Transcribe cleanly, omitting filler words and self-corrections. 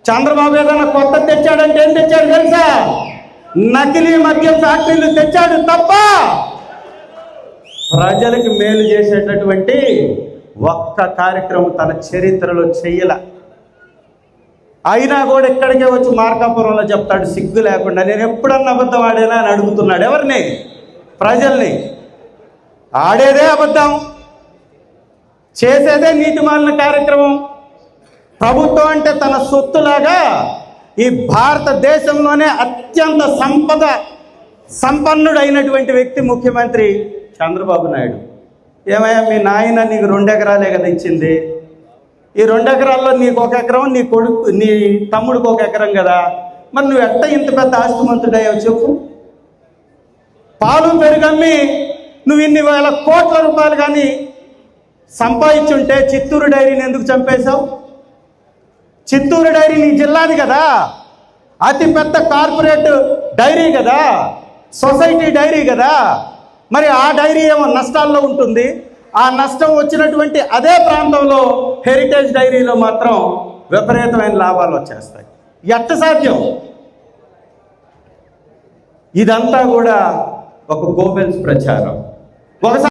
చంద్రబాబు ఏదైనా కొత్త తెచ్చాడంటే ఏం తెచ్చాడు తెలుసా? నకిలీ మద్యం ఫ్యాక్టరీలు తెచ్చాడు తప్ప ప్రజలకు మేలు చేసేటటువంటి ఒక్క కార్యక్రమం తన చరిత్రలో చెయ్యల. అయినా కూడా ఇక్కడికే వచ్చి మార్కాపురంలో చెప్తాడు సిగ్గు లేకుండా, నేను ఎప్పుడన్నా అబద్ధం ఆడేనా అని అడుగుతున్నాడు. ఎవరిని? ప్రజల్ని. ఆడేదే అబద్ధం, చేసేదే నీతిమాలిన కార్యక్రమం. ప్రభుత్వం అంటే తన సొత్తులాగా ఈ భారతదేశంలోనే అత్యంత సంపన్నుడైనటువంటి వ్యక్తి ముఖ్యమంత్రి చంద్రబాబు నాయుడు. ఏమయ్యా, మీ నాయన నీకు 2 ఎకరాలే కదా ఇచ్చింది, ఈ 2 ఎకరాల్లో నీకు 1 ఎకరం, నీ కొడుకు నీ తమ్ముడికి 1 ఎకరం కదా, మరి నువ్వు ఎట్ట ఇంత పెద్ద ఆస్తిమంతుడయ్యావు చెప్పు? పాలు పెరుగమ్మి నువ్వు ఇన్ని వేల కోట్ల రూపాయలు కానీ సంపాదించుంటే చిత్తూరు డైరీని ఎందుకు చంపేశావు? చిత్తూరు డైరీ నీ జిల్లాది కదా, అతిపెద్ద కార్పొరేట్ డైరీ కదా, సొసైటీ డైరీ కదా. మరి ఆ డైరీ ఏమో నష్టాల్లో ఉంటుంది. ఆ నష్టం వచ్చినటువంటి అదే ప్రాంతంలో హెరిటేజ్ డైరీలో మాత్రం విపరీతమైన లాభాలు వచ్చేస్తాయి. ఎట్ట సాధ్యం? ఇదంతా కూడా ఒక గోబెల్స్ ప్రచారం. ఒకసారి